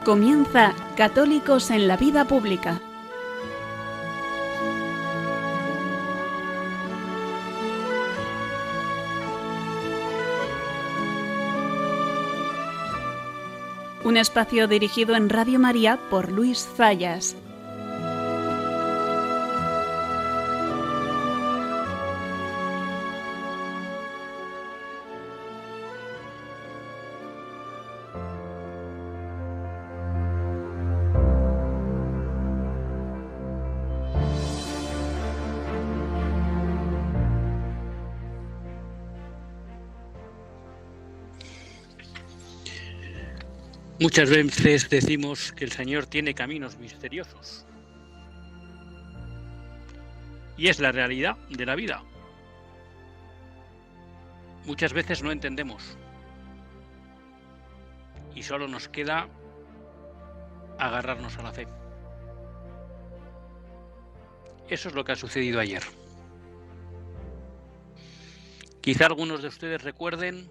Comienza Católicos en la Vida Pública. Un espacio dirigido en Radio María por Luis Zayas. Muchas veces decimos que el Señor tiene caminos misteriosos. Y es la realidad de la vida. Muchas veces no entendemos. Y solo nos queda agarrarnos a la fe. Eso es lo que ha sucedido ayer. Quizá algunos de ustedes recuerden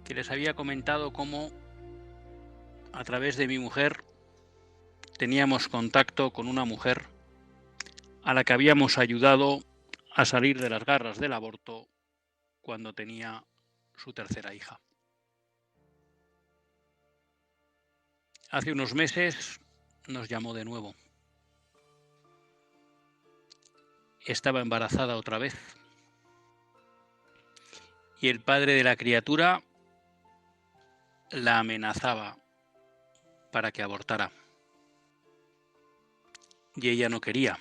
que les había comentado cómo a través de mi mujer teníamos contacto con una mujer a la que habíamos ayudado a salir de las garras del aborto cuando tenía su tercera hija. Hace unos meses nos llamó de nuevo. Estaba embarazada otra vez y el padre de la criatura la amenazaba para que abortara. Y ella no quería.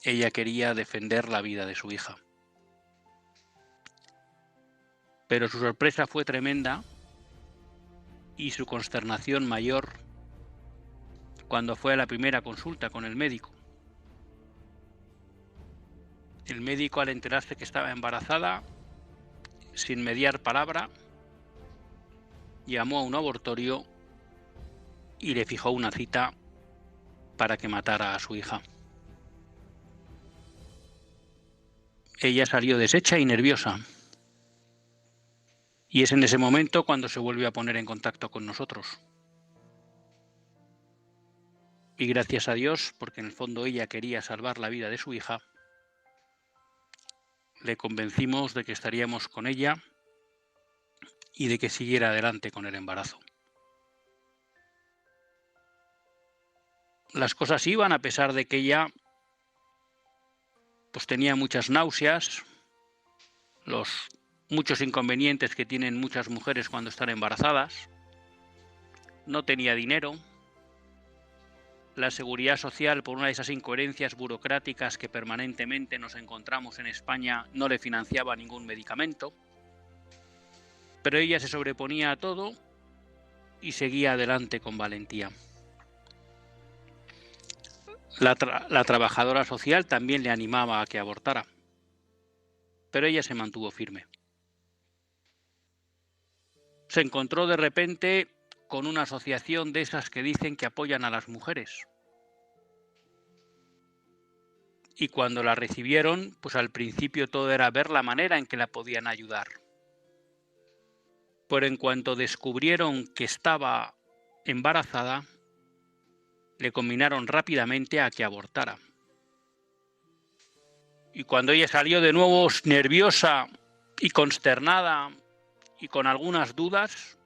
Ella quería defender la vida de su hija. Pero su sorpresa fue tremenda y su consternación mayor cuando fue a la primera consulta con el médico. El médico, al enterarse que estaba embarazada, sin mediar palabra, llamó a un abortorio y le fijó una cita para que matara a su hija. Ella salió deshecha y nerviosa. Y es en ese momento cuando se volvió a poner en contacto con nosotros. Y gracias a Dios, porque en el fondo ella quería salvar la vida de su hija, le convencimos de que estaríamos con ella y de que siguiera adelante con el embarazo. Las cosas iban a pesar de que ella tenía muchas náuseas, los muchos inconvenientes que tienen muchas mujeres cuando están embarazadas, no tenía dinero, la seguridad social, por una de esas incoherencias burocráticas que permanentemente nos encontramos en España, no le financiaba ningún medicamento, pero ella se sobreponía a todo y seguía adelante con valentía. La trabajadora social también le animaba a que abortara, pero ella se mantuvo firme. Se encontró de repente con una asociación de esas que dicen que apoyan a las mujeres. Y cuando la recibieron, al principio todo era ver la manera en que la podían ayudar. Pero en cuanto descubrieron que estaba embarazada, le combinaron rápidamente a que abortara. Y cuando ella salió de nuevo nerviosa y consternada y con algunas dudas,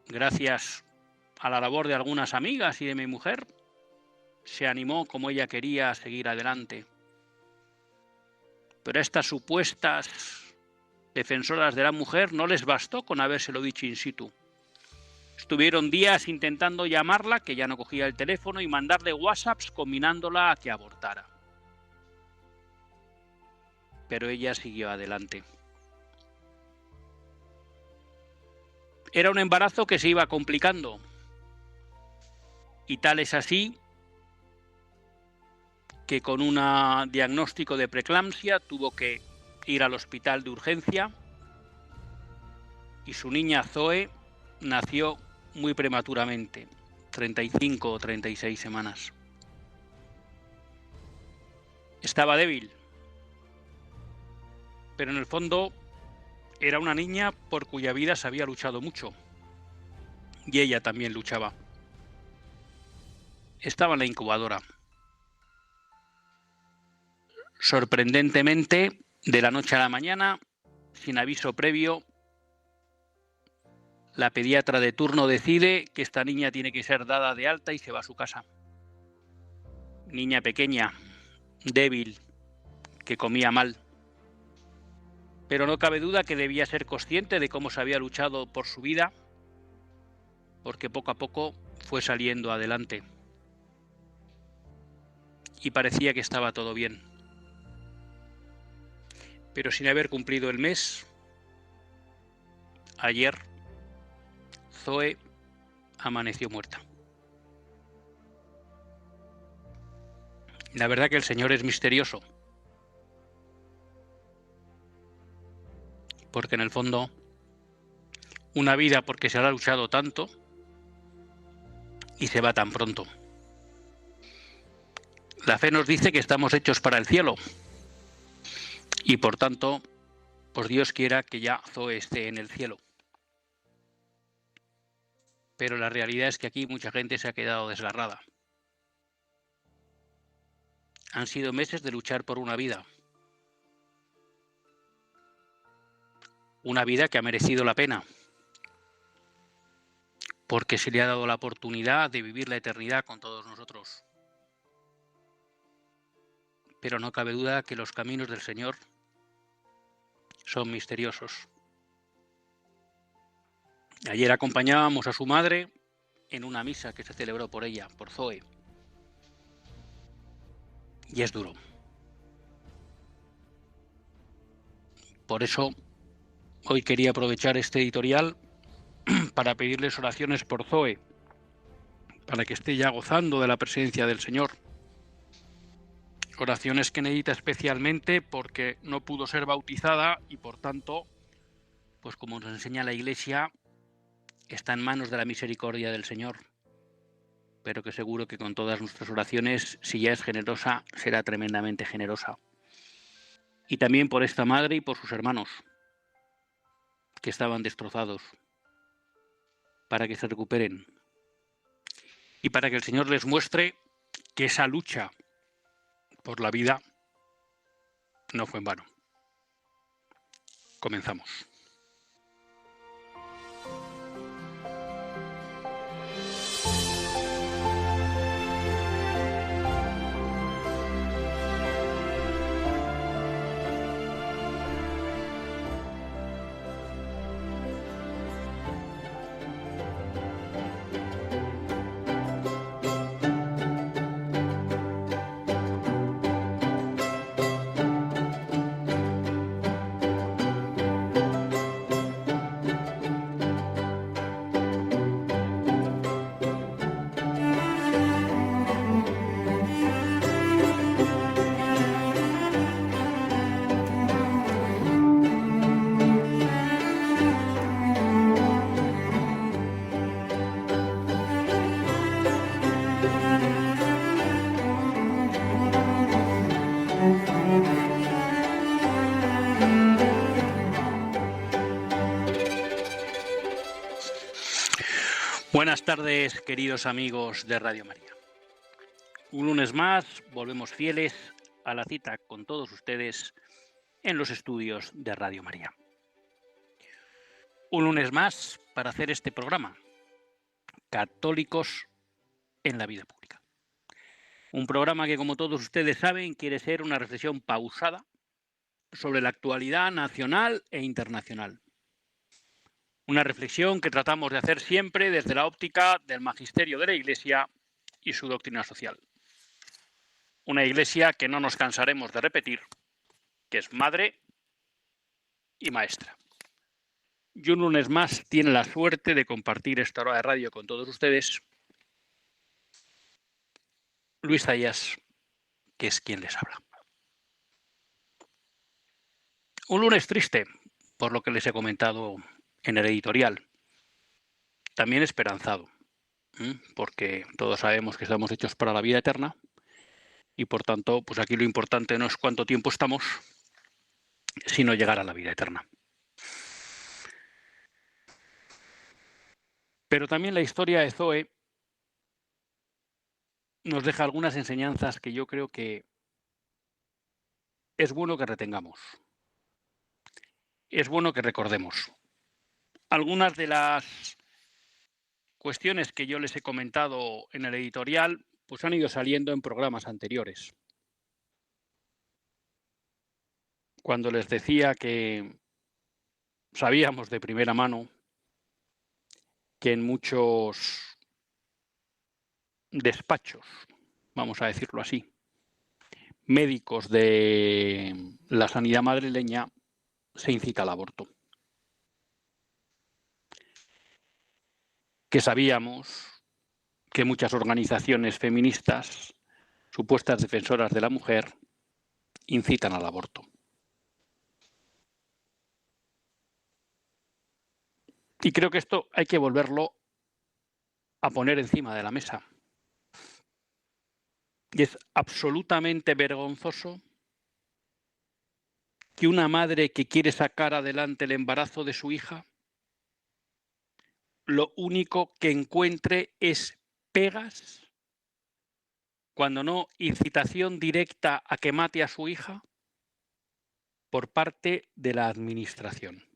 gracias a la labor de algunas amigas y de mi mujer, se animó como ella quería a seguir adelante. Pero a estas supuestas defensoras de la mujer no les bastó con habérselo dicho in situ. Estuvieron días intentando llamarla, que ya no cogía el teléfono, y mandarle WhatsApps combinándola a que abortara. Pero ella siguió adelante. Era un embarazo que se iba complicando. Y tal es así que con un diagnóstico de preeclampsia tuvo que ir al hospital de urgencia y su niña Zoe nació muy prematuramente, 35 o 36 semanas. Estaba débil, pero en el fondo Era una niña por cuya vida se había luchado mucho, y ella también luchaba. Estaba en la incubadora. Sorprendentemente, de la noche a la mañana, sin aviso previo, la pediatra de turno decide que esta niña tiene que ser dada de alta y se va a su casa. Niña pequeña, débil, que comía mal. Pero no cabe duda que debía ser consciente de cómo se había luchado por su vida, porque poco a poco fue saliendo adelante. Y parecía que estaba todo bien. Pero sin haber cumplido el mes, ayer, Zoe amaneció muerta. La verdad que el Señor es misterioso, porque en el fondo, una vida porque se ha luchado tanto y se va tan pronto. La fe nos dice que estamos hechos para el cielo y por tanto, pues Dios quiera que ya Zoe esté en el cielo. Pero la realidad es que aquí mucha gente se ha quedado desgarrada. Han sido meses de luchar por una vida. Una vida que ha merecido la pena, porque se le ha dado la oportunidad de vivir la eternidad con todos nosotros. Pero no cabe duda que los caminos del Señor son misteriosos. Ayer acompañábamos a su madre en una misa que se celebró por ella, por Zoe. Y es duro. Por eso, hoy quería aprovechar este editorial para pedirles oraciones por Zoe, para que esté ya gozando de la presencia del Señor. Oraciones que necesita especialmente porque no pudo ser bautizada y por tanto, pues como nos enseña la Iglesia, está en manos de la misericordia del Señor. Pero que seguro que con todas nuestras oraciones, si ya es generosa, será tremendamente generosa. Y también por esta madre y por sus hermanos, que estaban destrozados, para que se recuperen. Y para que el Señor les muestre que esa lucha por la vida no fue en vano. Comenzamos. Buenas tardes, queridos amigos de Radio María. Un lunes más volvemos fieles a la cita con todos ustedes en los estudios de Radio María. Un lunes más para hacer este programa, Católicos en la Vida Pública. Un programa que, como todos ustedes saben, quiere ser una reflexión pausada sobre la actualidad nacional e internacional. Una reflexión que tratamos de hacer siempre desde la óptica del magisterio de la Iglesia y su doctrina social. Una Iglesia que no nos cansaremos de repetir, que es madre y maestra. Y un lunes más tiene la suerte de compartir esta hora de radio con todos ustedes Luis Zayas, que es quien les habla. Un lunes triste, por lo que les he comentado en el editorial. También esperanzado, porque todos sabemos que estamos hechos para la vida eterna y por tanto, pues aquí lo importante no es cuánto tiempo estamos, sino llegar a la vida eterna. Pero también la historia de Zoe nos deja algunas enseñanzas que yo creo que es bueno que retengamos, es bueno que recordemos. Algunas de las cuestiones que yo les he comentado en el editorial pues han ido saliendo en programas anteriores. Cuando les decía que sabíamos de primera mano que en muchos despachos, vamos a decirlo así, médicos de la sanidad madrileña se incita al aborto. Que sabíamos que muchas organizaciones feministas, supuestas defensoras de la mujer, incitan al aborto. Y creo que esto hay que volverlo a poner encima de la mesa. Y es absolutamente vergonzoso que una madre que quiere sacar adelante el embarazo de su hija, lo único que encuentre es pegas, cuando no incitación directa a que mate a su hija, por parte de la administración.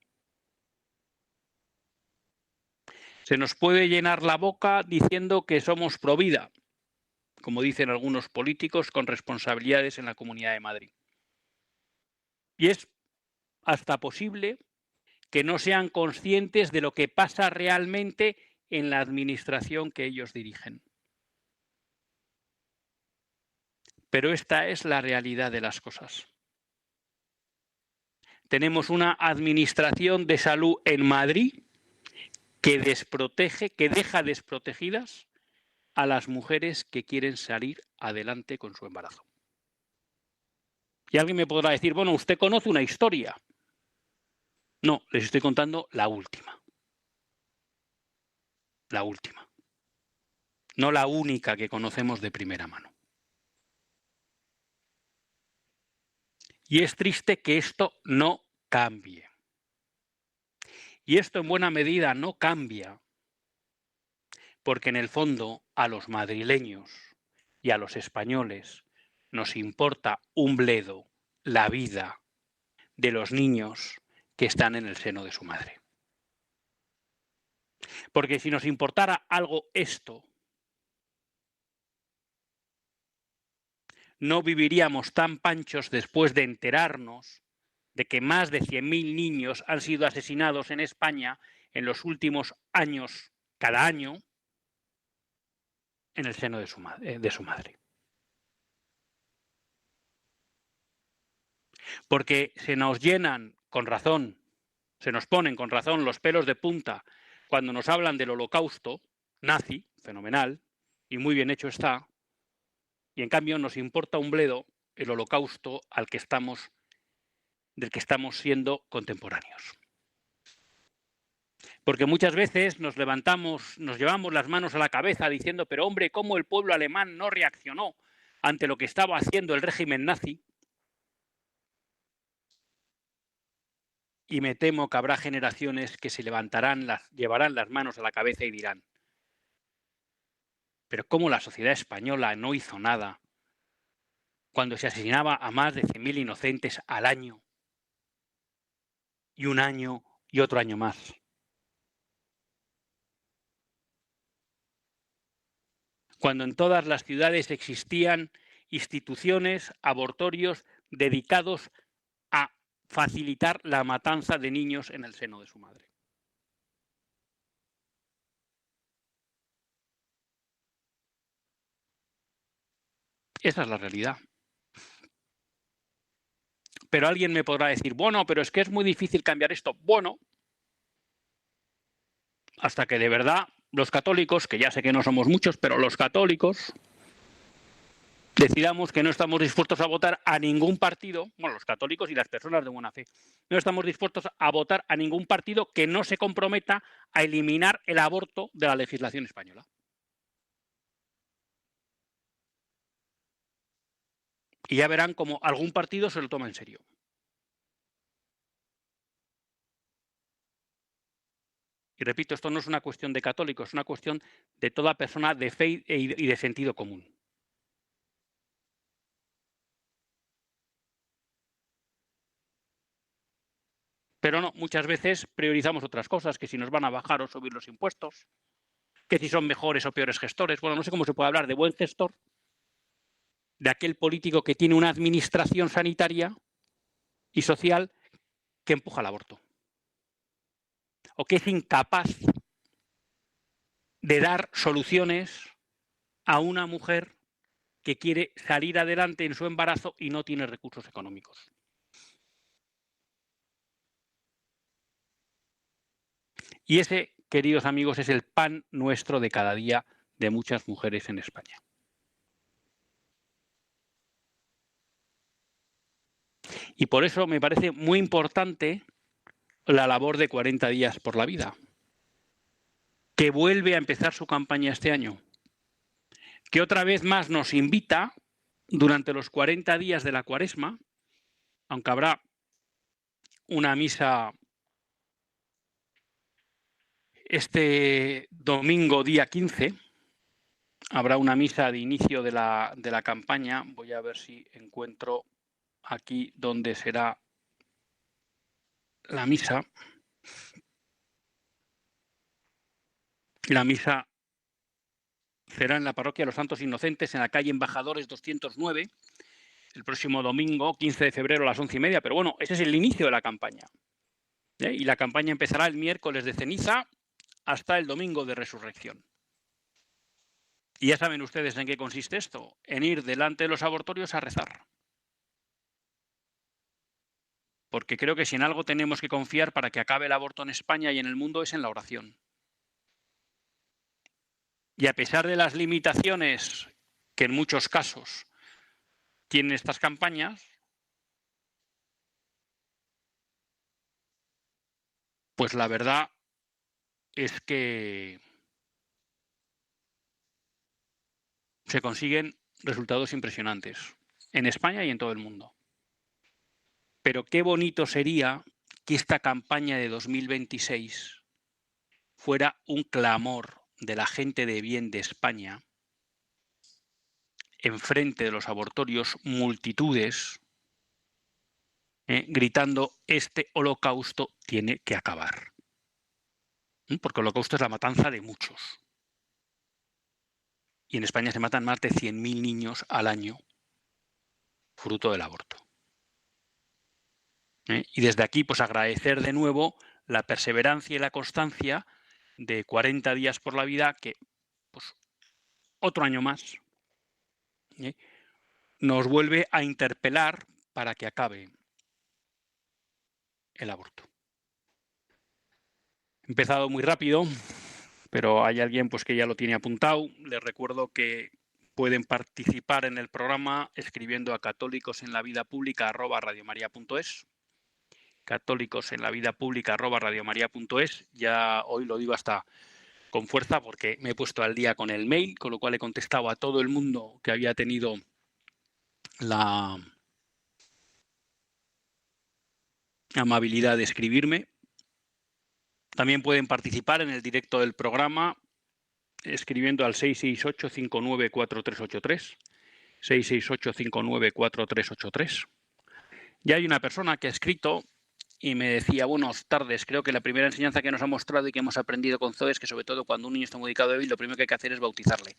Se nos puede llenar la boca diciendo que somos pro vida, como dicen algunos políticos con responsabilidades en la Comunidad de Madrid. Y es hasta posible que no sean conscientes de lo que pasa realmente en la administración que ellos dirigen. Pero esta es la realidad de las cosas. Tenemos una administración de salud en Madrid que desprotege, que deja desprotegidas a las mujeres que quieren salir adelante con su embarazo. Y alguien me podrá decir, bueno, usted conoce una historia. No, les estoy contando la última. La última. No la única que conocemos de primera mano. Y es triste que esto no cambie. Y esto en buena medida no cambia porque en el fondo a los madrileños y a los españoles nos importa un bledo la vida de los niños que están en el seno de su madre. Porque si nos importara algo esto, no viviríamos tan panchos después de enterarnos de que más de 100.000 niños han sido asesinados en España en los últimos años, cada año, en el seno de su madre. Porque se nos llenan, con razón, se nos ponen con razón los pelos de punta cuando nos hablan del holocausto nazi, fenomenal, y muy bien hecho está, y en cambio nos importa un bledo el holocausto del que estamos siendo contemporáneos. Porque muchas veces nos llevamos las manos a la cabeza diciendo, pero hombre, ¿cómo el pueblo alemán no reaccionó ante lo que estaba haciendo el régimen nazi? Y me temo que habrá generaciones que se llevarán las manos a la cabeza y dirán, pero ¿cómo la sociedad española no hizo nada cuando se asesinaba a más de 100.000 inocentes al año? Y un año y otro año más. Cuando en todas las ciudades existían instituciones, abortorios dedicados a facilitar la matanza de niños en el seno de su madre. Esa es la realidad. Pero alguien me podrá decir, bueno, pero es que es muy difícil cambiar esto. Bueno, hasta que de verdad los católicos, que ya sé que no somos muchos, pero los católicos decidamos que no estamos dispuestos a votar a ningún partido, bueno, los católicos y las personas de buena fe, no estamos dispuestos a votar a ningún partido que no se comprometa a eliminar el aborto de la legislación española. Y ya verán cómo algún partido se lo toma en serio. Y repito, esto no es una cuestión de católicos, es una cuestión de toda persona de fe y de sentido común. Pero no, muchas veces priorizamos otras cosas, que si nos van a bajar o subir los impuestos, que si son mejores o peores gestores. Bueno, no sé cómo se puede hablar de buen gestor, de aquel político que tiene una administración sanitaria y social que empuja al aborto, o que es incapaz de dar soluciones a una mujer que quiere salir adelante en su embarazo y no tiene recursos económicos. Y ese, queridos amigos, es el pan nuestro de cada día de muchas mujeres en España. Y por eso me parece muy importante la labor de 40 días por la vida, que vuelve a empezar su campaña este año, que otra vez más nos invita durante los 40 días de la Cuaresma, aunque habrá una misa este domingo día 15, habrá una misa de inicio de la campaña. Voy a ver si encuentro aquí donde será la misa. La misa será en la parroquia de los Santos Inocentes, en la calle Embajadores 209, el próximo domingo, 15 de febrero a las 11:30. Pero bueno, ese es el inicio de la campaña. Y la campaña empezará el miércoles de ceniza hasta el domingo de resurrección. Y ya saben ustedes en qué consiste esto, en ir delante de los abortorios a rezar. Porque creo que si en algo tenemos que confiar para que acabe el aborto en España y en el mundo es en la oración. Y a pesar de las limitaciones que en muchos casos tienen estas campañas, pues la verdad es que se consiguen resultados impresionantes en España y en todo el mundo. Pero qué bonito sería que esta campaña de 2026 fuera un clamor de la gente de bien de España, enfrente de los abortorios, multitudes, gritando: este holocausto tiene que acabar. Porque el holocausto es la matanza de muchos. Y en España se matan más de 100.000 niños al año fruto del aborto. Y desde aquí, pues agradecer de nuevo la perseverancia y la constancia de 40 días por la vida, que pues otro año más nos vuelve a interpelar para que acabe el aborto. He empezado muy rápido, pero hay alguien pues que ya lo tiene apuntado. Les recuerdo que pueden participar en el programa escribiendo a católicosenlavidapublica@radiomaria.es. católicosenlavidapublica@radiomaria.es. Ya hoy lo digo hasta con fuerza porque me he puesto al día con el mail, con lo cual he contestado a todo el mundo que había tenido la amabilidad de escribirme. También pueden participar en el directo del programa escribiendo al 668-594383, 668-594383. Ya hay una persona que ha escrito y me decía: buenas tardes, creo que la primera enseñanza que nos ha mostrado y que hemos aprendido con Zoe es que sobre todo cuando un niño está muy dedicado débil, lo primero que hay que hacer es bautizarle.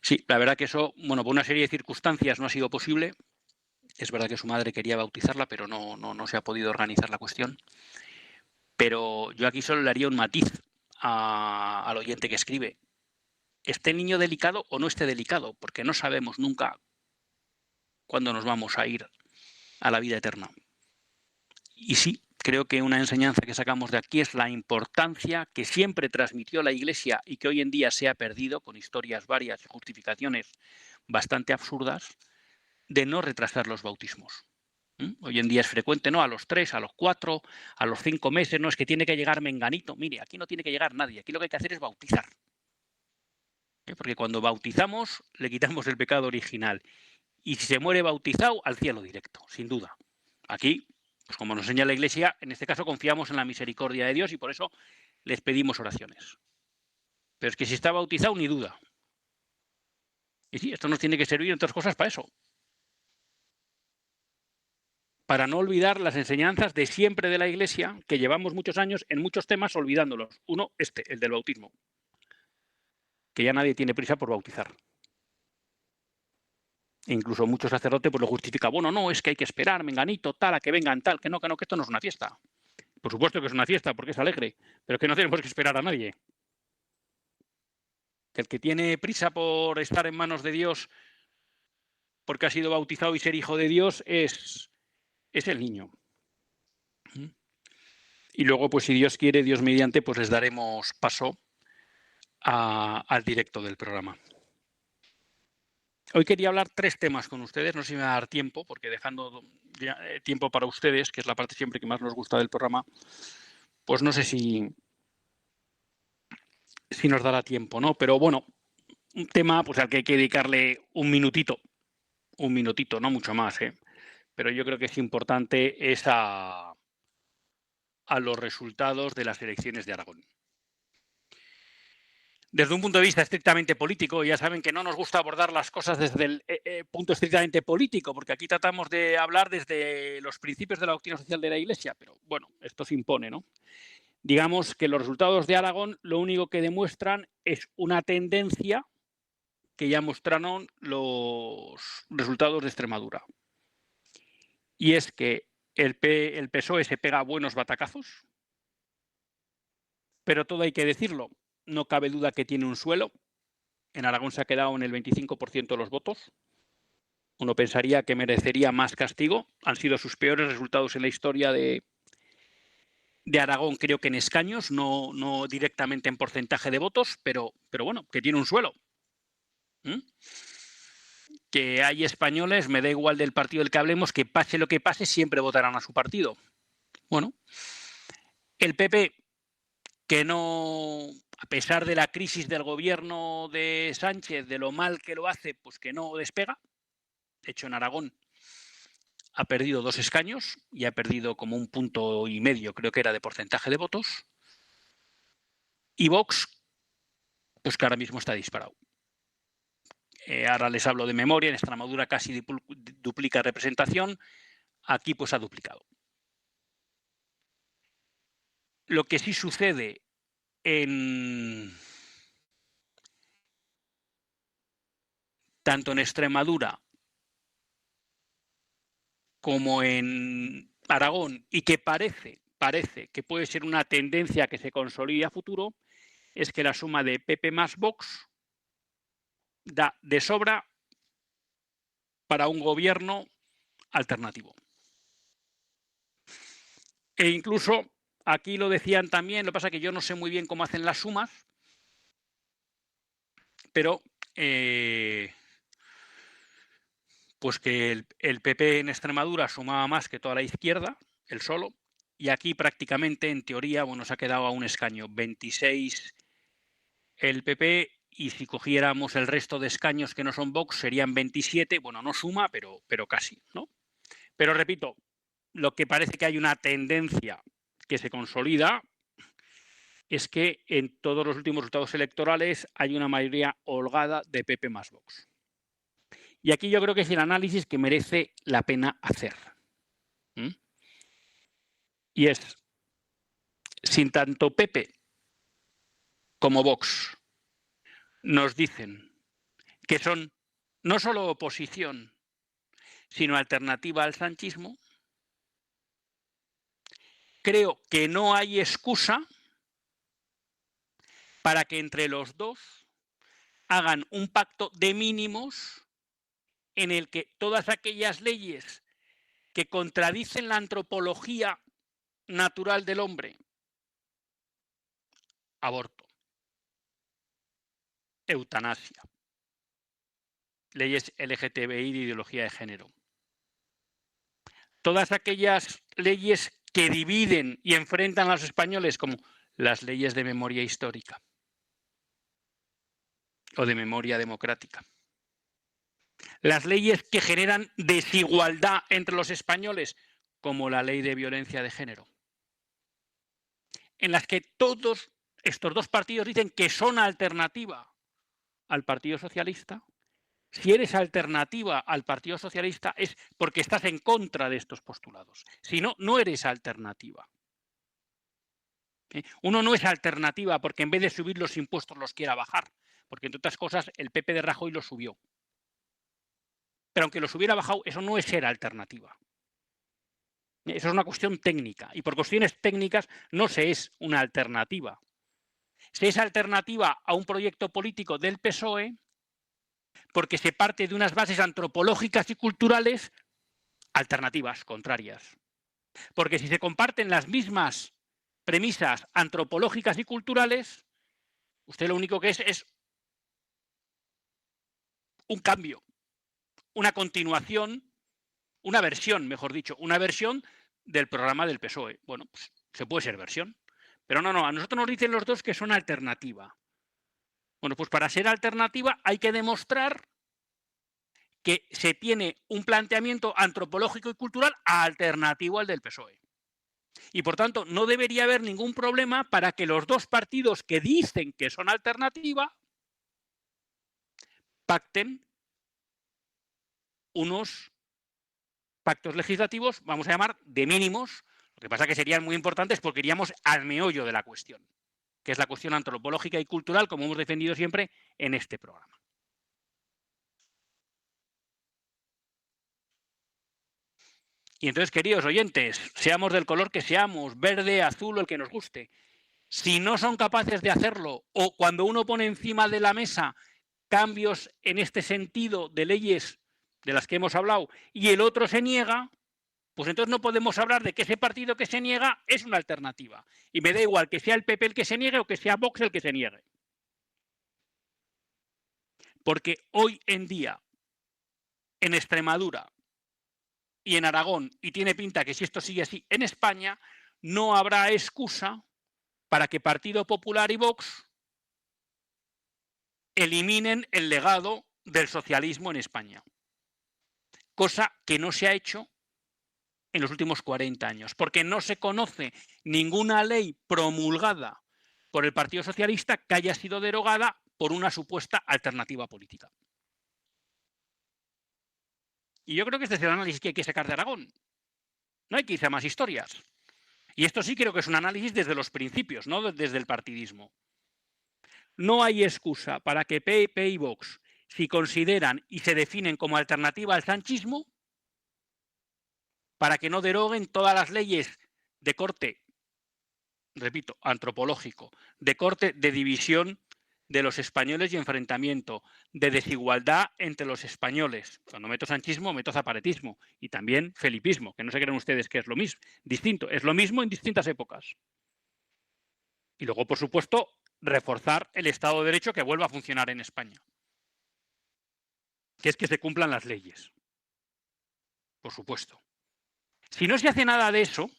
Sí, la verdad que eso, bueno, por una serie de circunstancias no ha sido posible. Es verdad que su madre quería bautizarla, pero no se ha podido organizar la cuestión. Pero yo aquí solo le haría un matiz al oyente que escribe. Esté el niño delicado o no esté delicado, porque no sabemos nunca cuándo nos vamos a ir a la vida eterna. Y sí, creo que una enseñanza que sacamos de aquí es la importancia que siempre transmitió la Iglesia y que hoy en día se ha perdido con historias varias y justificaciones bastante absurdas, de no retrasar los bautismos. Hoy en día es frecuente, ¿no? A los 3, a los 4, a los 5 meses, no es que tiene que llegar menganito. Mire, aquí no tiene que llegar nadie, aquí lo que hay que hacer es bautizar. Porque cuando bautizamos le quitamos el pecado original. Y si se muere bautizado, al cielo directo, sin duda. Aquí, pues como nos enseña la Iglesia, en este caso confiamos en la misericordia de Dios y por eso les pedimos oraciones. Pero es que si está bautizado, ni duda. Y sí, esto nos tiene que servir, entre otras cosas, para eso. Para no olvidar las enseñanzas de siempre de la Iglesia, que llevamos muchos años en muchos temas olvidándolos. Uno, el del bautismo. Que ya nadie tiene prisa por bautizar. E incluso muchos sacerdotes pues lo justifican. Bueno, no, es que hay que esperar, menganito, tal, a que vengan tal, que no, que esto no es una fiesta. Por supuesto que es una fiesta, porque es alegre, pero que no tenemos que esperar a nadie. Que el que tiene prisa por estar en manos de Dios, porque ha sido bautizado y ser hijo de Dios, es el niño. Y luego, pues si Dios quiere, Dios mediante, pues les daremos paso al directo del programa. Hoy quería hablar 3 temas con ustedes, no sé si me va a dar tiempo, porque dejando tiempo para ustedes, que es la parte siempre que más nos gusta del programa, pues no sé si nos dará tiempo, ¿no? Pero bueno, un tema pues al que hay que dedicarle un minutito, no mucho más, ¿eh? Pero yo creo que es importante es a los resultados de las elecciones de Aragón. Desde un punto de vista estrictamente político, ya saben que no nos gusta abordar las cosas desde el punto estrictamente político, porque aquí tratamos de hablar desde los principios de la doctrina social de la Iglesia, pero bueno, esto se impone, ¿no? Digamos que los resultados de Aragón lo único que demuestran es una tendencia que ya mostraron los resultados de Extremadura. Y es que el PSOE se pega buenos batacazos, pero todo hay que decirlo, no cabe duda que tiene un suelo. En Aragón se ha quedado en el 25% de los votos. Uno pensaría que merecería más castigo. Han sido sus peores resultados en la historia de Aragón, creo que en escaños, no directamente en porcentaje de votos, pero bueno, que tiene un suelo. Que hay españoles, me da igual del partido del que hablemos, que pase lo que pase, siempre votarán a su partido. Bueno, el PP, que no, a pesar de la crisis del gobierno de Sánchez, de lo mal que lo hace, pues que no despega. De hecho, en Aragón ha perdido 2 escaños y ha perdido como 1,5 puntos, creo que era, de porcentaje de votos. Y Vox, pues que ahora mismo está disparado. Ahora les hablo de memoria, en Extremadura casi duplica representación, aquí pues ha duplicado. Lo que sí sucede tanto en Extremadura como en Aragón, y que parece que puede ser una tendencia que se consolide a futuro, es que la suma de PP más Vox da de sobra para un gobierno alternativo. E incluso, aquí lo decían también, lo que pasa es que yo no sé muy bien cómo hacen las sumas, pero pues que el PP en Extremadura sumaba más que toda la izquierda, él solo, y aquí prácticamente, en teoría, bueno, se ha quedado a un escaño, 26 el PP, y si cogiéramos el resto de escaños que no son Vox, serían 27, bueno, no suma, pero casi, ¿no? Pero repito, lo que parece que hay una tendencia que se consolida es que en todos los últimos resultados electorales hay una mayoría holgada de PP más Vox. Y aquí yo creo que es el análisis que merece la pena hacer. Y es, sin tanto PP como Vox nos dicen que son no solo oposición, sino alternativa al sanchismo, creo que no hay excusa para que entre los dos hagan un pacto de mínimos en el que todas aquellas leyes que contradicen la antropología natural del hombre, aborto, eutanasia, leyes LGTBI de ideología de género, todas aquellas leyes que dividen y enfrentan a los españoles, como las leyes de memoria histórica o de memoria democrática, las leyes que generan desigualdad entre los españoles, como la ley de violencia de género, en las que todos estos dos partidos dicen que son alternativa al Partido Socialista. Si eres alternativa al Partido Socialista es porque estás en contra de estos postulados. Si no, no eres alternativa. Uno no es alternativa porque en vez de subir los impuestos los quiera bajar, porque entre otras cosas el PP de Rajoy los subió. Pero aunque los hubiera bajado, eso no es ser alternativa. Eso es una cuestión técnica y por cuestiones técnicas no se es una alternativa. Se es alternativa a un proyecto político del PSOE porque se parte de unas bases antropológicas y culturales alternativas, contrarias. Porque si se comparten las mismas premisas antropológicas y culturales, usted lo único que es un cambio, una continuación, una versión, mejor dicho, una versión del programa del PSOE. Bueno, pues se puede ser versión. Pero no, a nosotros nos dicen los dos que son alternativa. Bueno, pues para ser alternativa hay que demostrar que se tiene un planteamiento antropológico y cultural alternativo al del PSOE. Y por tanto, no debería haber ningún problema para que los dos partidos que dicen que son alternativa pacten unos pactos legislativos, vamos a llamar, de mínimos. Lo que pasa es que serían muy importantes porque iríamos al meollo de la cuestión, que es la cuestión antropológica y cultural, como hemos defendido siempre en este programa. Y entonces, queridos oyentes, seamos del color que seamos, verde, azul o el que nos guste, si no son capaces de hacerlo o cuando uno pone encima de la mesa cambios en este sentido de leyes de las que hemos hablado y el otro se niega, pues entonces no podemos hablar de que ese partido que se niega es una alternativa. Y me da igual que sea el PP el que se niegue o que sea Vox el que se niegue. Porque hoy en día, en Extremadura y en Aragón, y tiene pinta que si esto sigue así en España, no habrá excusa para que Partido Popular y Vox eliminen el legado del socialismo en España. Cosa que no se ha hecho en los últimos 40 años, porque no se conoce ninguna ley promulgada por el Partido Socialista que haya sido derogada por una supuesta alternativa política. Y yo creo que este es el análisis que hay que sacar de Aragón. No hay que irse a más historias. Y esto sí creo que es un análisis desde los principios, no desde el partidismo. No hay excusa para que PP y Vox, si consideran y se definen como alternativa al sanchismo, para que no deroguen todas las leyes de corte, repito, antropológico, de corte de división de los españoles y enfrentamiento, de desigualdad entre los españoles. Cuando meto sanchismo, meto zapatismo y también felipismo, que no se creen ustedes que es lo mismo, distinto, es lo mismo en distintas épocas. Y luego, por supuesto, reforzar el Estado de Derecho que vuelva a funcionar en España, que es que se cumplan las leyes, por supuesto. Si no se hace nada de eso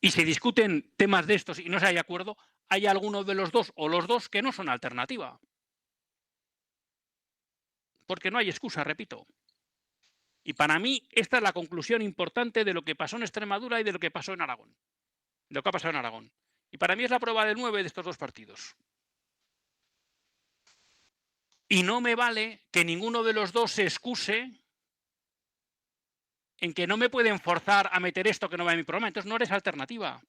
y se discuten temas de estos y no se hay acuerdo, hay alguno de los dos o los dos que no son alternativa. Porque no hay excusa, repito. Y para mí esta es la conclusión importante de lo que pasó en Extremadura y de lo que pasó en Aragón. De lo que ha pasado en Aragón. Y para mí es la prueba de 9 de estos dos partidos. Y no me vale que ninguno de los dos se excuse en que no me pueden forzar a meter esto que no va en mi programa. Entonces no eres alternativa.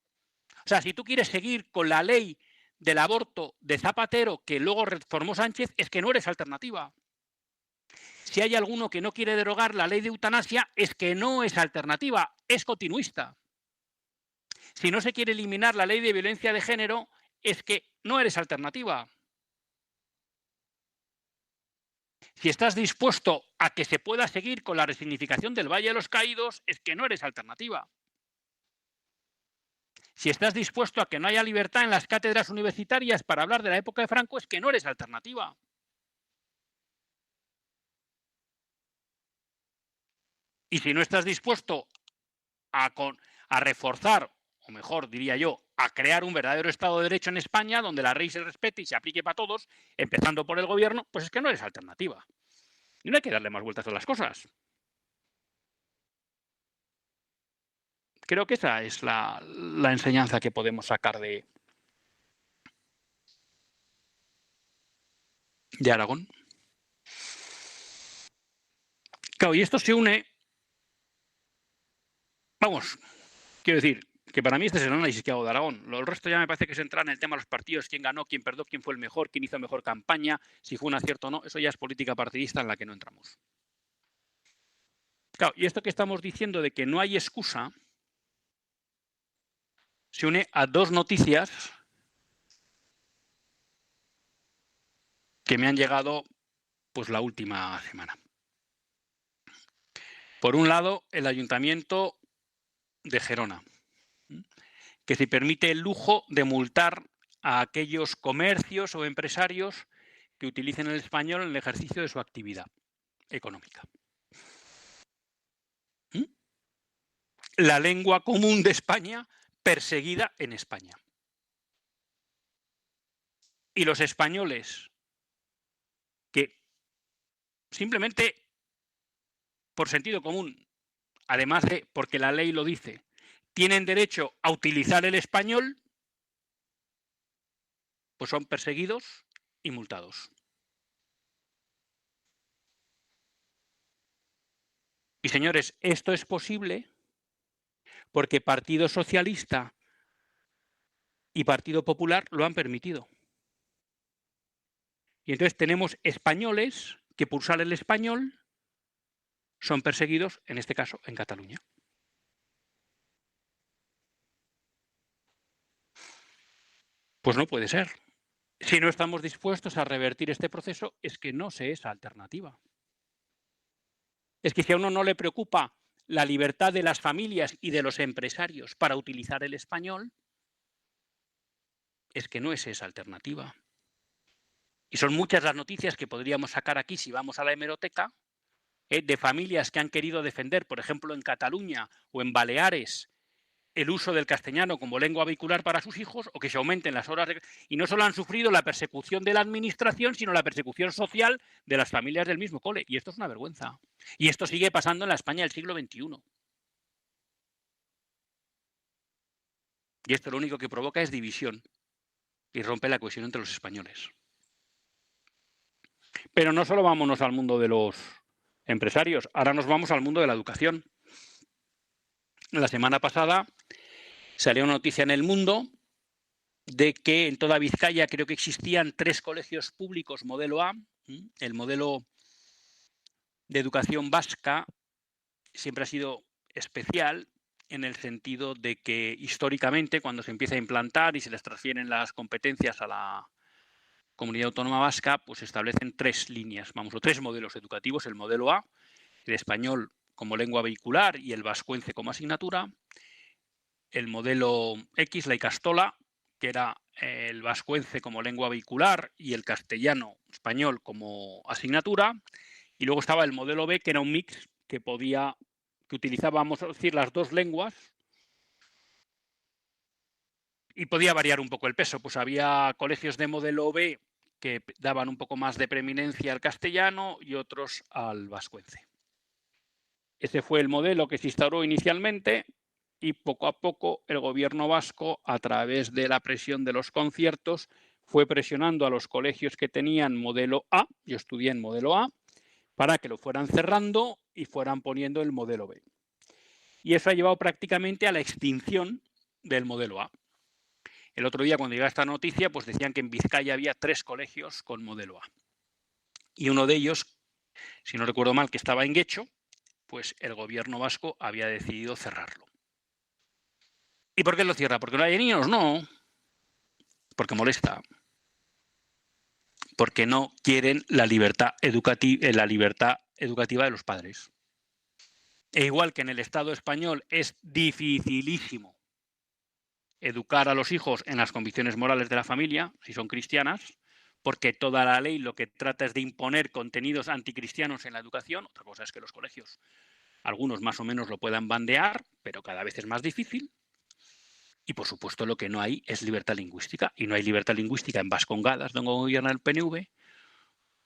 O sea, si tú quieres seguir con la ley del aborto de Zapatero que luego reformó Sánchez, es que no eres alternativa. Si hay alguno que no quiere derogar la ley de eutanasia, es que no es alternativa, es continuista. Si no se quiere eliminar la ley de violencia de género, es que no eres alternativa. Si estás dispuesto a que se pueda seguir con la resignificación del Valle de los Caídos, es que no eres alternativa. Si estás dispuesto a que no haya libertad en las cátedras universitarias para hablar de la época de Franco, es que no eres alternativa. Y si no estás dispuesto a reforzar, o mejor diría yo, a crear un verdadero Estado de Derecho en España, donde la ley se respete y se aplique para todos, empezando por el gobierno, pues es que no eres alternativa. Y no hay que darle más vueltas a las cosas. Creo que esa es la enseñanza que podemos sacar de de Aragón. Claro, y esto se une, vamos, quiero decir, que para mí este es el análisis que hago de Aragón. Lo del resto ya me parece que se entra en el tema de los partidos, quién ganó, quién perdió, quién fue el mejor, quién hizo mejor campaña, si fue un acierto o no. Eso ya es política partidista en la que no entramos. Claro, y esto que estamos diciendo de que no hay excusa se une a dos noticias que me han llegado pues la última semana. Por un lado, el Ayuntamiento de Gerona, que se permite el lujo de multar a aquellos comercios o empresarios que utilicen el español en el ejercicio de su actividad económica. La lengua común de España perseguida en España. Y los españoles que simplemente por sentido común, además de porque la ley lo dice, tienen derecho a utilizar el español, pues son perseguidos y multados. Y señores, esto es posible porque Partido Socialista y Partido Popular lo han permitido. Y entonces tenemos españoles que por usar el español son perseguidos, en este caso, en Cataluña. Pues no puede ser. Si no estamos dispuestos a revertir este proceso, es que no sé esa alternativa. Es que si a uno no le preocupa la libertad de las familias y de los empresarios para utilizar el español, es que no es esa alternativa. Y son muchas las noticias que podríamos sacar aquí si vamos a la hemeroteca, de familias que han querido defender, por ejemplo, en Cataluña o en Baleares, el uso del castellano como lengua vehicular para sus hijos, o que se aumenten las horas y no solo han sufrido la persecución de la administración, sino la persecución social de las familias del mismo cole. Y esto es una vergüenza. Y esto sigue pasando en la España del siglo XXI. Y esto lo único que provoca es división y rompe la cohesión entre los españoles. Pero no solo vámonos al mundo de los empresarios, ahora nos vamos al mundo de la educación. La semana pasada salió una noticia en El Mundo de que en toda Vizcaya creo que existían 3 colegios públicos modelo A. El modelo de educación vasca siempre ha sido especial en el sentido de que históricamente, cuando se empieza a implantar y se les transfieren las competencias a la Comunidad Autónoma Vasca, pues se establecen 3 líneas, o 3 modelos educativos: el modelo A, el español como lengua vehicular y el vascuence como asignatura; el modelo X, la Icastola, que era el vascuence como lengua vehicular y el castellano español como asignatura; y luego estaba el modelo B, que era un mix que utilizaba, vamos a decir, las 2 lenguas, y podía variar un poco el peso. Pues había colegios de modelo B que daban un poco más de preeminencia al castellano y otros al vascuence. Ese fue el modelo que se instauró inicialmente, y poco a poco el gobierno vasco, a través de la presión de los conciertos, fue presionando a los colegios que tenían modelo A, yo estudié en modelo A, para que lo fueran cerrando y fueran poniendo el modelo B. Y eso ha llevado prácticamente a la extinción del modelo A. El otro día, cuando llegó esta noticia, pues decían que en Vizcaya había 3 colegios con modelo A. Y uno de ellos, si no recuerdo mal, que estaba en Guecho, pues el gobierno vasco había decidido cerrarlo. ¿Y por qué lo cierra? ¿Porque no hay niños? No. Porque molesta. Porque no quieren la libertad educativa de los padres. E igual que en el Estado español es dificilísimo educar a los hijos en las convicciones morales de la familia, si son cristianas, porque toda la ley lo que trata es de imponer contenidos anticristianos en la educación. Otra cosa es que los colegios, algunos más o menos lo puedan bandear, pero cada vez es más difícil. Y por supuesto lo que no hay es libertad lingüística, y no hay libertad lingüística en Vascongadas, donde gobierna el PNV,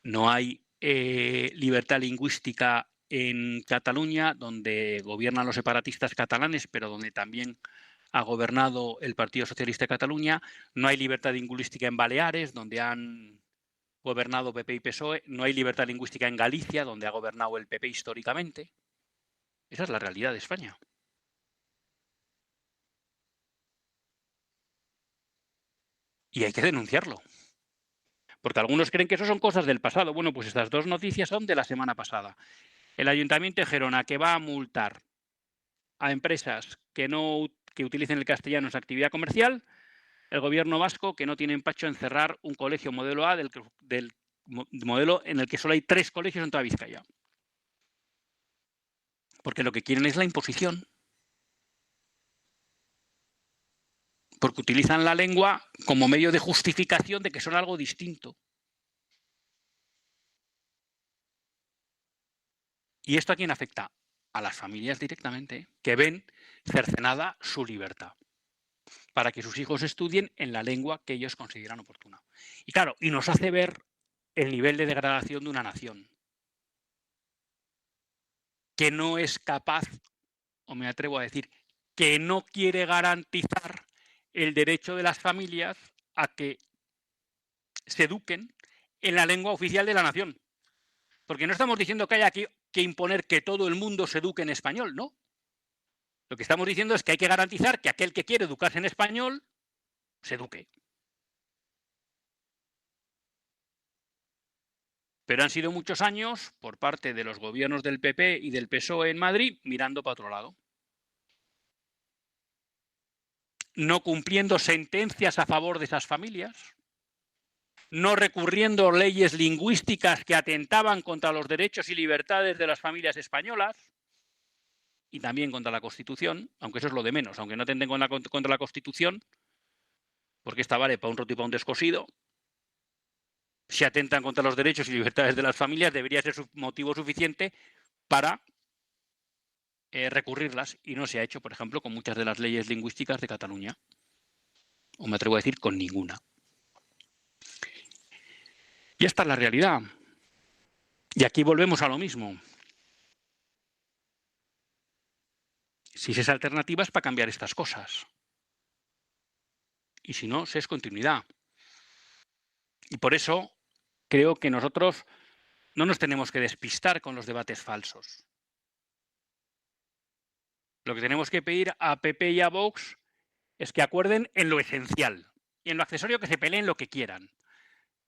no hay libertad lingüística en Cataluña, donde gobiernan los separatistas catalanes, pero donde también ha gobernado el Partido Socialista de Cataluña, no hay libertad lingüística en Baleares, donde han gobernado PP y PSOE, no hay libertad lingüística en Galicia, donde ha gobernado el PP históricamente. Esa es la realidad de España. Y hay que denunciarlo. Porque algunos creen que eso son cosas del pasado. Bueno, pues estas dos noticias son de la semana pasada. El Ayuntamiento de Gerona, que va a multar a empresas que utilicen el castellano en su actividad comercial. El gobierno vasco, que no tiene empacho en cerrar un colegio modelo A del modelo en el que solo hay 3 colegios en toda Vizcaya. Porque lo que quieren es la imposición. Porque utilizan la lengua como medio de justificación de que son algo distinto. ¿Y esto a quién afecta? A las familias directamente, que ven cercenada su libertad para que sus hijos estudien en la lengua que ellos consideran oportuna. Y claro, y nos hace ver el nivel de degradación de una nación, que no es capaz, o me atrevo a decir, que no quiere garantizar el derecho de las familias a que se eduquen en la lengua oficial de la nación. Porque no estamos diciendo que haya que imponer que todo el mundo se eduque en español, ¿no? Lo que estamos diciendo es que hay que garantizar que aquel que quiere educarse en español se eduque. Pero han sido muchos años por parte de los gobiernos del PP y del PSOE en Madrid mirando para otro lado. No cumpliendo sentencias a favor de esas familias, no recurriendo leyes lingüísticas que atentaban contra los derechos y libertades de las familias españolas y también contra la Constitución, aunque eso es lo de menos, aunque no atenten contra la Constitución, porque esta vale para un roto y para un descosido. Si atentan contra los derechos y libertades de las familias, debería ser motivo suficiente para recurrirlas, y no se ha hecho, por ejemplo, con muchas de las leyes lingüísticas de Cataluña, o me atrevo a decir con ninguna. Y esta es la realidad. Y aquí volvemos a lo mismo. Si es alternativas para cambiar estas cosas. Y si no, se es continuidad. Y por eso creo que nosotros no nos tenemos que despistar con los debates falsos. Lo que tenemos que pedir a PP y a Vox es que acuerden en lo esencial. Y en lo accesorio que se peleen lo que quieran.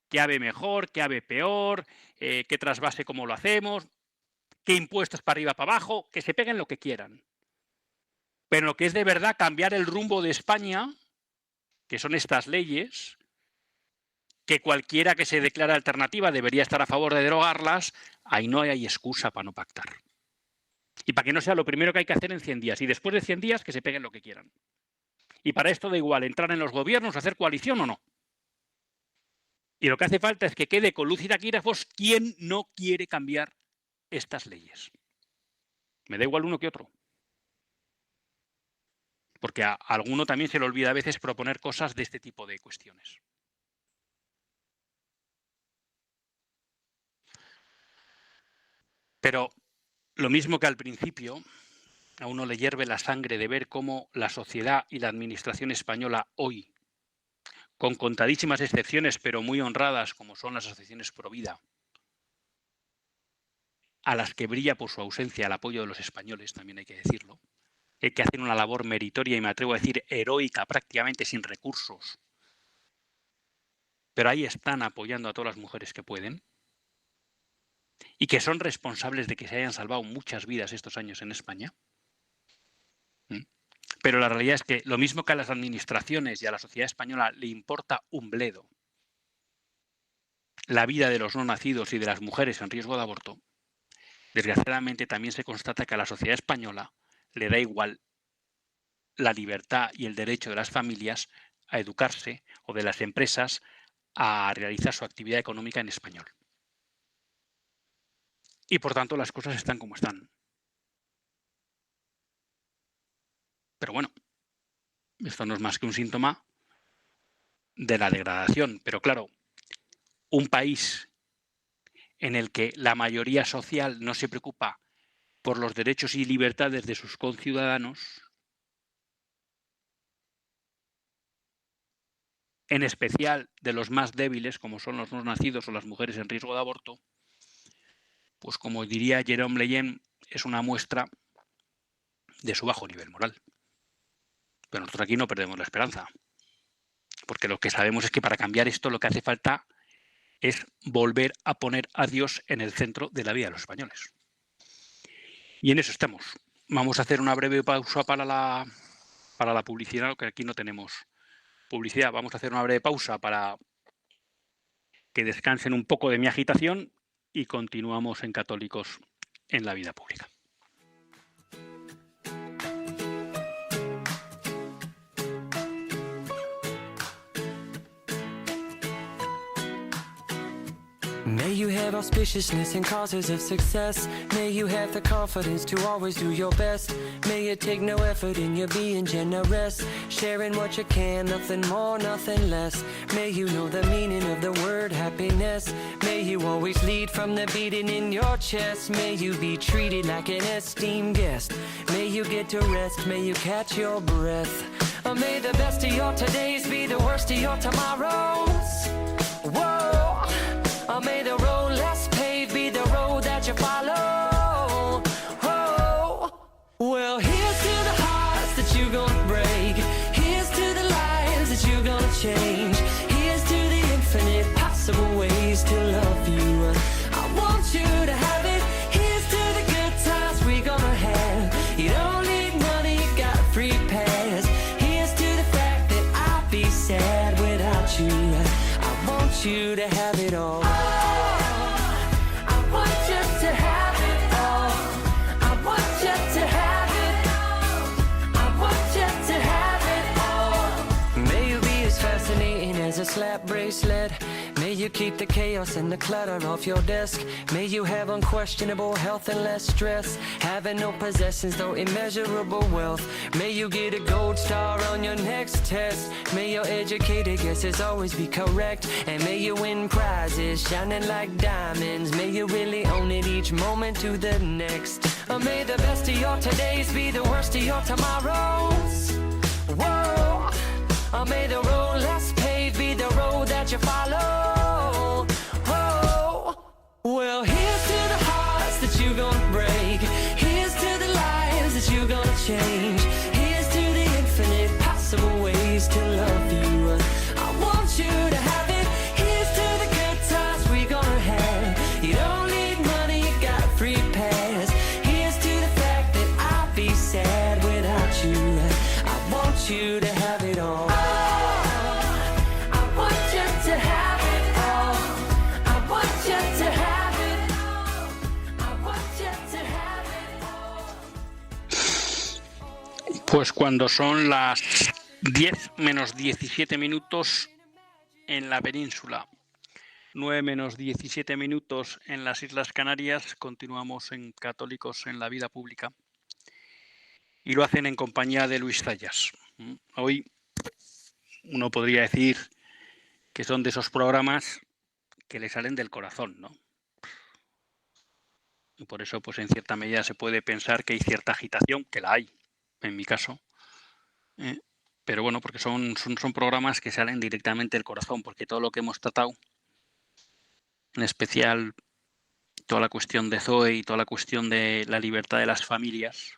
¿Qué ave mejor? ¿Qué ave peor? ¿Qué trasvase cómo lo hacemos? ¿Qué impuestos para arriba, para abajo? Que se peguen lo que quieran. Pero lo que es de verdad cambiar el rumbo de España, que son estas leyes, que cualquiera que se declare alternativa debería estar a favor de derogarlas, ahí no hay excusa para no pactar. Y para que no sea lo primero que hay que hacer en 100 días. Y después de 100 días que se peguen lo que quieran. Y para esto da igual entrar en los gobiernos, hacer coalición o no. Y lo que hace falta es que quede con luz y taquígrafos quién no quiere cambiar estas leyes. Me da igual uno que otro. Porque a alguno también se le olvida a veces proponer cosas de este tipo de cuestiones. Pero lo mismo que al principio, a uno le hierve la sangre de ver cómo la sociedad y la administración española hoy, con contadísimas excepciones pero muy honradas como son las asociaciones pro vida, a las que brilla por su ausencia el apoyo de los españoles, también hay que decirlo, que hacen una labor meritoria y me atrevo a decir heroica, prácticamente sin recursos, pero ahí están apoyando a todas las mujeres que pueden y que son responsables de que se hayan salvado muchas vidas estos años en España. Pero la realidad es que lo mismo que a las administraciones y a la sociedad española le importa un bledo la vida de los no nacidos y de las mujeres en riesgo de aborto, desgraciadamente también se constata que a la sociedad española le da igual la libertad y el derecho de las familias a educarse o de las empresas a realizar su actividad económica en español. Y por tanto las cosas están como están. Pero bueno, esto no es más que un síntoma de la degradación. Pero claro, un país en el que la mayoría social no se preocupa por los derechos y libertades de sus conciudadanos, en especial de los más débiles, como son los no nacidos o las mujeres en riesgo de aborto, pues como diría Jérôme Lejeune, es una muestra de su bajo nivel moral. Pero nosotros aquí no perdemos la esperanza, porque lo que sabemos es que para cambiar esto lo que hace falta es volver a poner a Dios en el centro de la vida de los españoles. Y en eso estamos. Vamos a hacer una breve pausa para la publicidad, que aquí no tenemos publicidad. Vamos a hacer una breve pausa para que descansen un poco de mi agitación y continuamos en Católicos en la Vida Pública. May you have auspiciousness and causes of success. May you have the confidence to always do your best. May you take no effort in your being generous, sharing what you can, nothing more, nothing less. May you know the meaning of the word happiness. May you always lead from the beating in your chest. May you be treated like an esteemed guest. May you get to rest, may you catch your breath. Or may the best of your todays be the worst of your tomorrows. Whoa. Or may the road less paved be the road that you follow. Oh, well, here's to the hearts that you're gonna break. Here's to the lives that you're gonna change. Here's to the infinite possible ways to love you. I want you to have it. Here's to the good times we're gonna have. You don't need money, you got a free pass. Here's to the fact that I'd be sad without you. I want you to have it all. As a slap bracelet, may you keep the chaos and the clutter off your desk. May you have unquestionable health and less stress. Having no possessions, though immeasurable wealth. May you get a gold star on your next test. May your educated guesses always be correct. And may you win prizes shining like diamonds. May you really own it each moment to the next. Or may the best of your todays be the worst of your tomorrows. Whoa. Or may the road less paved be the road that you follow. Oh, well, here's to the hearts that you're gonna break. Here's to the lives that you're gonna change. Here's to the infinite possible ways to love you. I want you to have it. Here's to the good times we're gonna have. You don't need money, you got a free pass. Here's to the fact that I'd be sad without you. I want you to have it all. Pues cuando son las 10 menos 17 minutos en la península, 9 menos 17 minutos en las Islas Canarias, continuamos en Católicos en la Vida Pública y lo hacen en compañía de Luis Zayas. Hoy uno podría decir que son de esos programas que le salen del corazón, ¿no? Y por eso, pues en cierta medida se puede pensar que hay cierta agitación, que la hay, en mi caso, pero bueno, porque son programas que salen directamente del corazón, porque todo lo que hemos tratado, en especial toda la cuestión de Zoe y toda la cuestión de la libertad de las familias,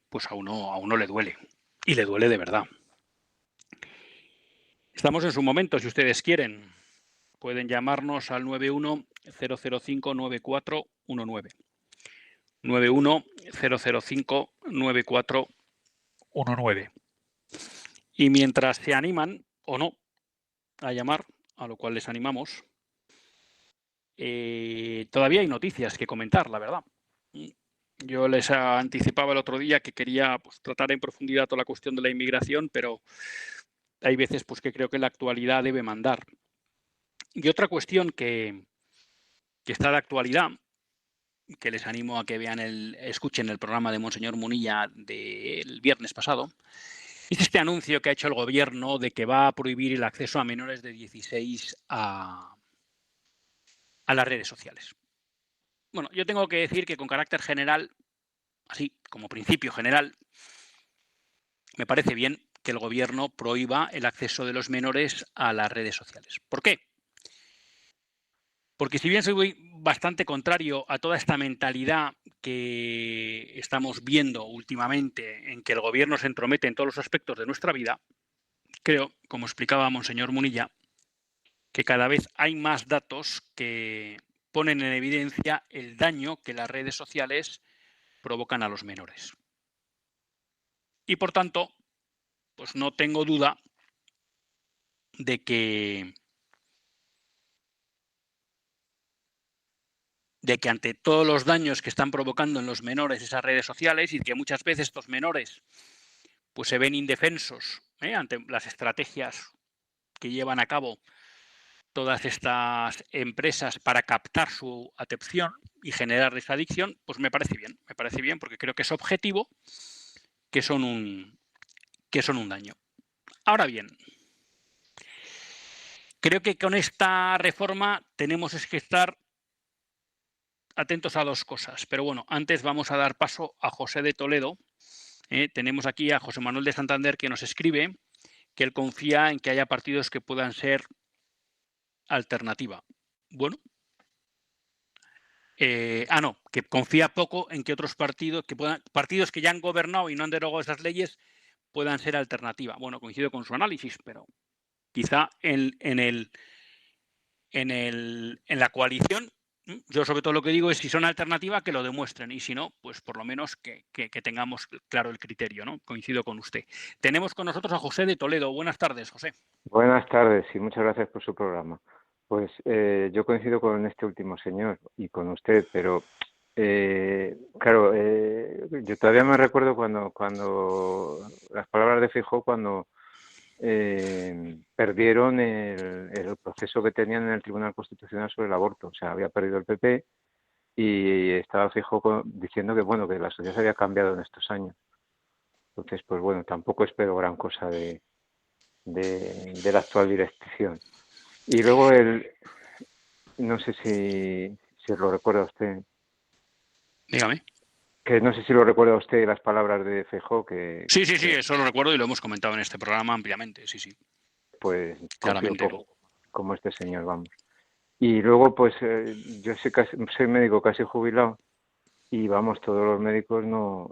pues a uno le duele, y le duele de verdad. Estamos en su momento, si ustedes quieren, pueden llamarnos al 910059419. 910059419. Y mientras se animan o no a llamar, a lo cual les animamos, todavía hay noticias que comentar, la verdad. Yo les anticipaba el otro día que quería tratar en profundidad toda la cuestión de la inmigración, pero hay veces pues que creo que la actualidad debe mandar. Y otra cuestión que está de actualidad, que les animo a que escuchen el programa de Monseñor Munilla del viernes pasado, es este anuncio que ha hecho el gobierno de que va a prohibir el acceso a menores de 16 a las redes sociales. Bueno, yo tengo que decir que con carácter general, así como principio general, me parece bien que el gobierno prohíba el acceso de los menores a las redes sociales. ¿Por qué? Porque si bien soy bastante contrario a toda esta mentalidad que estamos viendo últimamente en que el gobierno se entromete en todos los aspectos de nuestra vida, creo, como explicaba Monseñor Munilla, que cada vez hay más datos que ponen en evidencia el daño que las redes sociales provocan a los menores. Y por tanto, pues no tengo duda de que ante todos los daños que están provocando en los menores esas redes sociales, y que muchas veces estos menores pues se ven indefensos ante las estrategias que llevan a cabo todas estas empresas para captar su atención y generar esa adicción, pues me parece bien porque creo que es objetivo que son un daño. Ahora bien, creo que con esta reforma tenemos que estar atentos a dos cosas, pero bueno, antes vamos a dar paso a José de Toledo. Tenemos aquí a José Manuel de Santander, que nos escribe que él confía en que haya partidos que puedan ser alternativa. Bueno, que confía poco en que otros partidos que ya han gobernado y no han derogado esas leyes puedan ser alternativa. Bueno, coincido con su análisis, pero quizá en la coalición, yo sobre todo lo que digo es, si son alternativa, que lo demuestren, y si no, pues por lo menos que tengamos claro el criterio, ¿no? Coincido con usted. Tenemos con nosotros a José de Toledo. Buenas tardes, José. Buenas tardes y muchas gracias por su programa. Pues yo coincido con este último señor y con usted, pero claro, yo todavía me recuerdo cuando las palabras de Feijóo cuando perdieron el proceso que tenían en el Tribunal Constitucional sobre el aborto. O sea, había perdido el PP y estaba Feijóo diciendo que bueno, que la sociedad había cambiado en estos años. Entonces, pues bueno, tampoco espero gran cosa de la actual dirección. Y luego no sé si lo recuerda usted. Dígame. Que no sé si lo recuerda usted las palabras de Feijóo que... Sí, eso lo recuerdo y lo hemos comentado en este programa ampliamente, sí. Pues claramente. Como este señor, vamos. Y luego, pues yo soy médico casi jubilado y vamos, todos los médicos no,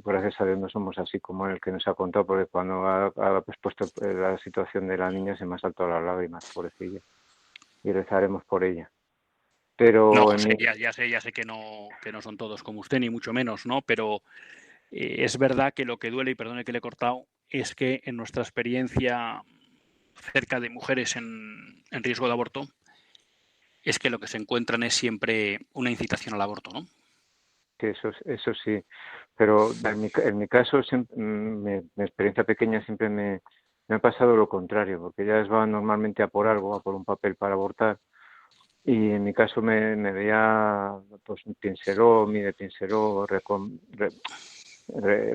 gracias a Dios, no somos así como el que nos ha contado, porque cuando ha expuesto la situación de la niña se me ha saltado las lágrimas, pobrecilla, y rezaremos por ella. Pero no, José, ya sé que no son todos como usted, ni mucho menos, ¿no? Pero es verdad que lo que duele, y perdone que le he cortado, es que en nuestra experiencia cerca de mujeres en riesgo de aborto, es que lo que se encuentran es siempre una incitación al aborto, ¿no? Que eso sí, pero en mi caso, mi experiencia pequeña siempre me ha pasado lo contrario, porque ellas van normalmente a por algo, a por un papel para abortar, y en mi caso me veía, pues piénselo,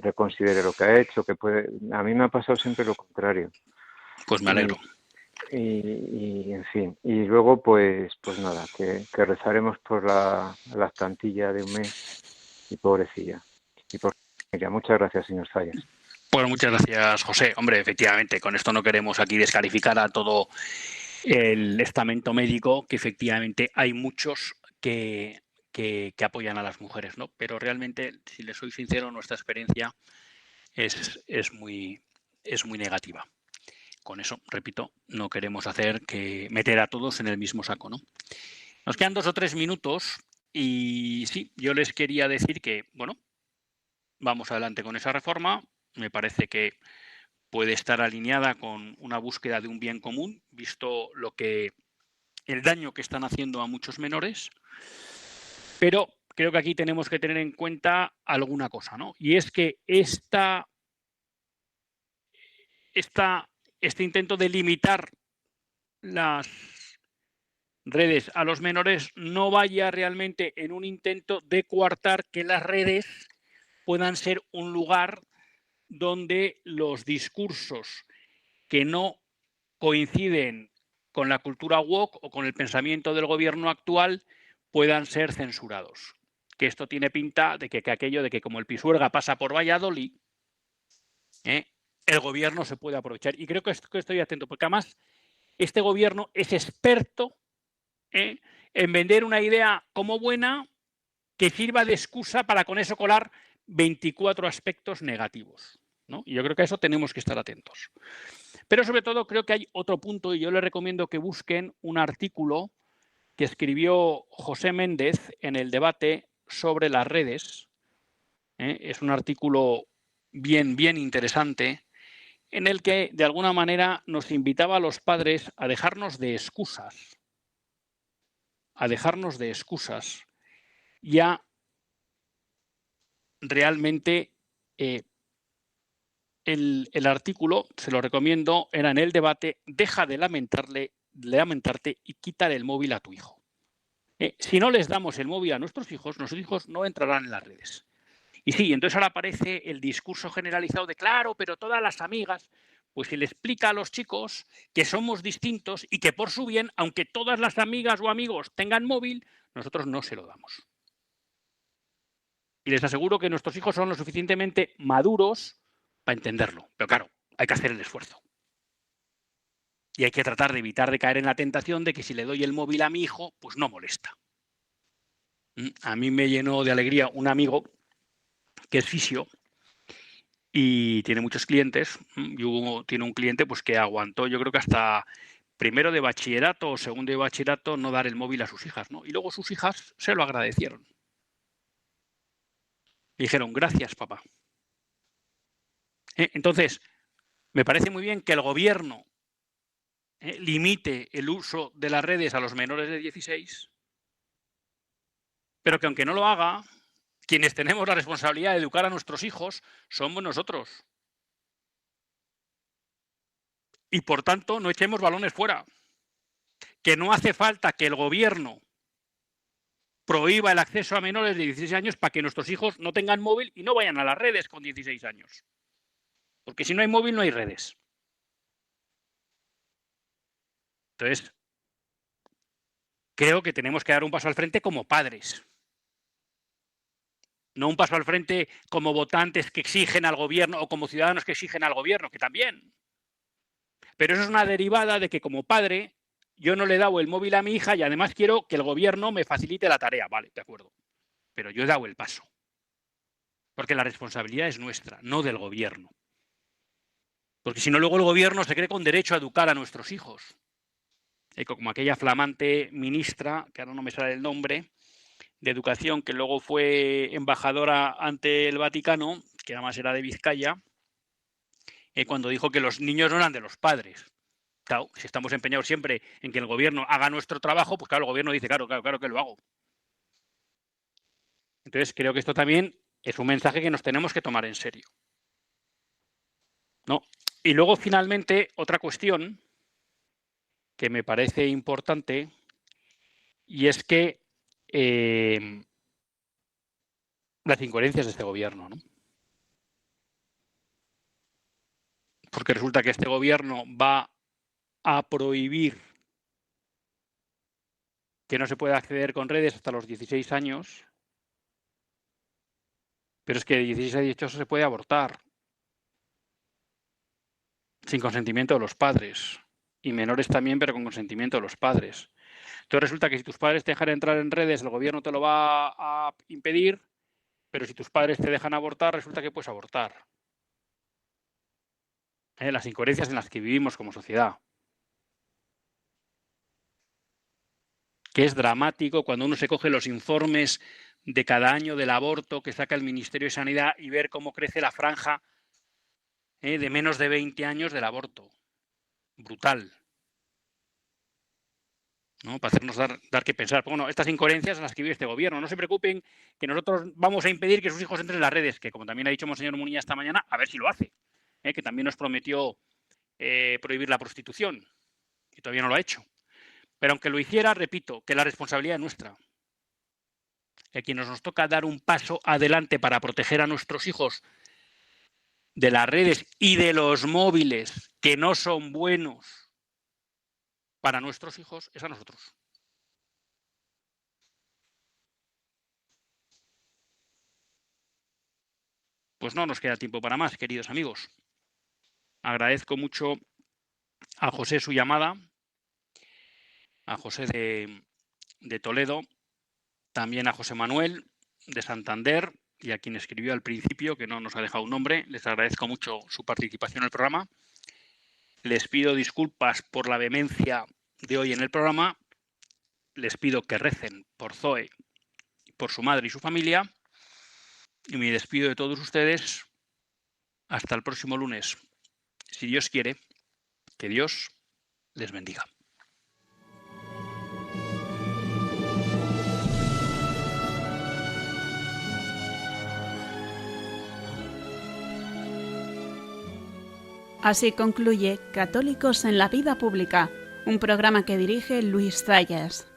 reconsidere lo que ha hecho, a mí me ha pasado siempre lo contrario. Pues me alegro. Y en fin, y luego pues nada, que rezaremos por la lactantilla de un mes y pobrecilla. Y por familia. Muchas gracias, señor Zayas. Bueno, muchas gracias, José. Hombre, efectivamente, con esto no queremos aquí descalificar a todo el estamento médico, que efectivamente hay muchos que apoyan a las mujeres, ¿no? Pero realmente, si les soy sincero, nuestra experiencia es muy negativa. Con eso, repito, no queremos meter a todos en el mismo saco, ¿no? Nos quedan 2 o 3 minutos y sí, yo les quería decir que, bueno, vamos adelante con esa reforma. Me parece que puede estar alineada con una búsqueda de un bien común, visto el daño que están haciendo a muchos menores. Pero creo que aquí tenemos que tener en cuenta alguna cosa, ¿no? Y es que este intento de limitar las redes a los menores no vaya realmente en un intento de coartar que las redes puedan ser un lugar donde los discursos que no coinciden con la cultura woke o con el pensamiento del gobierno actual puedan ser censurados. Que esto tiene pinta de que aquello de que como el Pisuerga pasa por Valladolid, el el gobierno se puede aprovechar. Y creo que estoy atento, porque además este gobierno es experto en vender una idea como buena que sirva de excusa para con eso colar 24 aspectos negativos, ¿no? Y yo creo que a eso tenemos que estar atentos. Pero sobre todo creo que hay otro punto, y yo les recomiendo que busquen un artículo que escribió José Méndez en el debate sobre las redes. Es un artículo bien interesante, en el que de alguna manera nos invitaba a los padres a dejarnos de excusas, y a realmente el artículo, se lo recomiendo, era en el debate: deja de lamentarte y quítale el móvil a tu hijo. Si no les damos el móvil a nuestros hijos no entrarán en las redes. Y sí, entonces ahora aparece el discurso generalizado de claro, pero todas las amigas. Pues si le explica a los chicos que somos distintos y que por su bien, aunque todas las amigas o amigos tengan móvil, nosotros no se lo damos. Y les aseguro que nuestros hijos son lo suficientemente maduros para entenderlo. Pero claro, hay que hacer el esfuerzo. Y hay que tratar de evitar de caer en la tentación de que si le doy el móvil a mi hijo, pues no molesta. A mí me llenó de alegría un amigo que es fisio y tiene muchos clientes. Tiene un cliente pues que aguantó, yo creo que hasta primero de bachillerato o segundo de bachillerato, no dar el móvil a sus hijas, ¿no? Y luego sus hijas se lo agradecieron. Y dijeron, gracias, papá. Entonces, me parece muy bien que el gobierno limite el uso de las redes a los menores de 16, pero que aunque no lo haga, quienes tenemos la responsabilidad de educar a nuestros hijos somos nosotros. Y por tanto, no echemos balones fuera. Que no hace falta que el gobierno prohíba el acceso a menores de 16 años para que nuestros hijos no tengan móvil y no vayan a las redes con 16 años. Porque si no hay móvil, no hay redes. Entonces, creo que tenemos que dar un paso al frente como padres. No un paso al frente como votantes que exigen al gobierno o como ciudadanos que exigen al gobierno, que también. Pero eso es una derivada de que como padre yo no le he dado el móvil a mi hija y además quiero que el gobierno me facilite la tarea. Vale, de acuerdo. Pero yo he dado el paso. Porque la responsabilidad es nuestra, no del gobierno. Porque si no, luego el gobierno se cree con derecho a educar a nuestros hijos. Como aquella flamante ministra, que ahora no me sale el nombre, de Educación, que luego fue embajadora ante el Vaticano, que además era de Vizcaya, cuando dijo que los niños no eran de los padres. Claro, si estamos empeñados siempre en que el gobierno haga nuestro trabajo, pues claro, el gobierno dice, claro que lo hago. Entonces creo que esto también es un mensaje que nos tenemos que tomar en serio, ¿no? Y luego, finalmente, otra cuestión que me parece importante, y es que las incoherencias de este gobierno, ¿no? Porque resulta que este gobierno va a prohibir que no se pueda acceder con redes hasta los 16 años, pero es que de 16 a 18 se puede abortar sin consentimiento de los padres, y menores también, pero con consentimiento de los padres. Entonces resulta que si tus padres te dejan entrar en redes, el gobierno te lo va a impedir, pero si tus padres te dejan abortar, resulta que puedes abortar. Las incoherencias en las que vivimos como sociedad. Que es dramático cuando uno se coge los informes de cada año del aborto que saca el Ministerio de Sanidad y ver cómo crece la franja de menos de 20 años del aborto. Brutal. ¿No? Para hacernos dar que pensar. Bueno, estas incoherencias en las que vive este gobierno. No se preocupen que nosotros vamos a impedir que sus hijos entren en las redes, que como también ha dicho Monseñor Munilla esta mañana, a ver si lo hace. Que también nos prometió prohibir la prostitución, y todavía no lo ha hecho. Pero aunque lo hiciera, repito, que la responsabilidad es nuestra. Que a quienes nos toca dar un paso adelante para proteger a nuestros hijos de las redes y de los móviles que no son buenos para nuestros hijos, es a nosotros. Pues no nos queda tiempo para más, queridos amigos. Agradezco mucho a José su llamada, a José de Toledo, también a José Manuel de Santander y a quien escribió al principio, que no nos ha dejado un nombre. Les agradezco mucho su participación en el programa. Les pido disculpas por la vehemencia de hoy en el programa. Les pido que recen por Zoe, por su madre y su familia. Y me despido de todos ustedes hasta el próximo lunes. Si Dios quiere, que Dios les bendiga. Así concluye Católicos en la Vida Pública, un programa que dirige Luis Zayas.